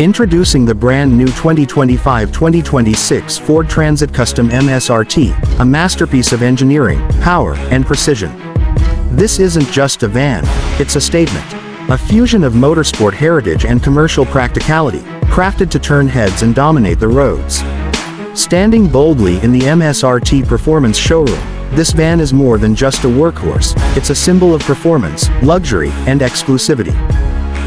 Introducing the brand new 2025-2026 Ford Transit Custom MSRT, a masterpiece of engineering, power, and precision. This isn't just a van, it's a statement. A fusion of motorsport heritage and commercial practicality, crafted to turn heads and dominate the roads. Standing boldly in the MSRT Performance Showroom, this van is more than just a workhorse, it's a symbol of performance, luxury, and exclusivity.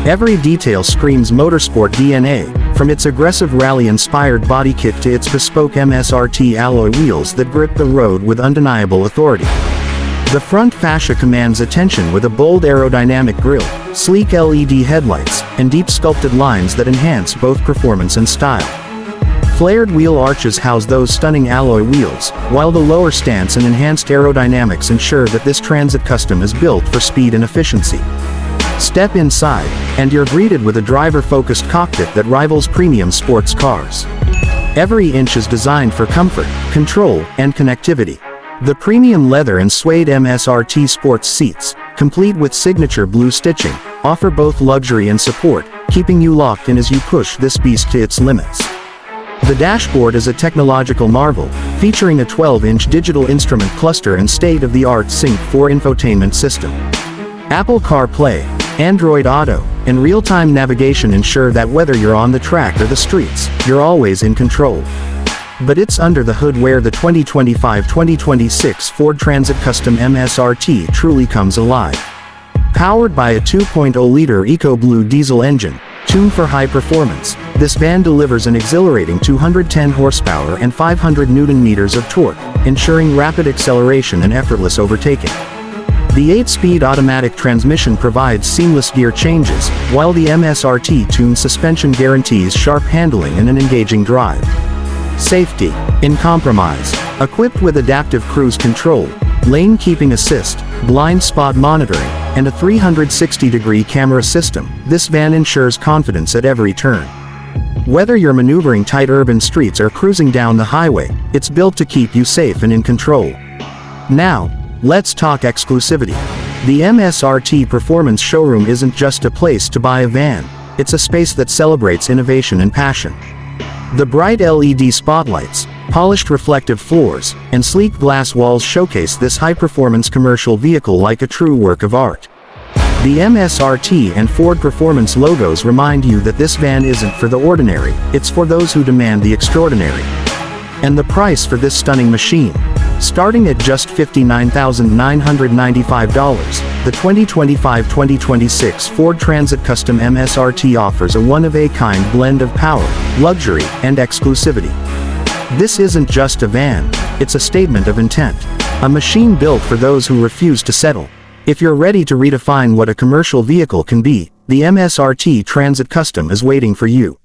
Every detail screams motorsport DNA, from its aggressive rally-inspired body kit to its bespoke MSRT alloy wheels that grip the road with undeniable authority. The front fascia commands attention with a bold aerodynamic grille, sleek LED headlights, and deep sculpted lines that enhance both performance and style. Flared wheel arches house those stunning alloy wheels, while the lower stance and enhanced aerodynamics ensure that this Transit Custom is built for speed and efficiency. Step inside, and you're greeted with a driver-focused cockpit that rivals premium sports cars. Every inch is designed for comfort, control, and connectivity. The premium leather and suede MSRT sports seats, complete with signature blue stitching, offer both luxury and support, keeping you locked in as you push this beast to its limits. The dashboard is a technological marvel, featuring a 12-inch digital instrument cluster and state-of-the-art Sync 4 infotainment system. Apple CarPlay, Android Auto, and real-time navigation ensure that whether you're on the track or the streets, you're always in control. But it's under the hood where the 2025-2026 Ford Transit Custom MSRT truly comes alive. Powered by a 2.0-liter EcoBlue diesel engine, tuned for high performance, this van delivers an exhilarating 210 horsepower and 500 Nm of torque, ensuring rapid acceleration and effortless overtaking. The 8-speed automatic transmission provides seamless gear changes, while the MSRT-tuned suspension guarantees sharp handling and an engaging drive. Safety in compromise. Equipped with adaptive cruise control, lane keeping assist, blind spot monitoring, and a 360-degree camera system, this van ensures confidence at every turn. Whether you're maneuvering tight urban streets or cruising down the highway, it's built to keep you safe and in control. Now, let's talk exclusivity. The MSRT Performance Showroom isn't just a place to buy a van, it's a space that celebrates innovation and passion. The bright LED spotlights, polished reflective floors, and sleek glass walls showcase this high-performance commercial vehicle like a true work of art. The MSRT and Ford Performance logos remind you that this van isn't for the ordinary, it's for those who demand the extraordinary. And the price for this stunning machine? Starting at just $59,995, the 2025-2026 Ford Transit Custom MSRT offers a one-of-a-kind blend of power, luxury, and exclusivity. This isn't just a van, it's a statement of intent. A machine built for those who refuse to settle. If you're ready to redefine what a commercial vehicle can be, the MSRT Transit Custom is waiting for you.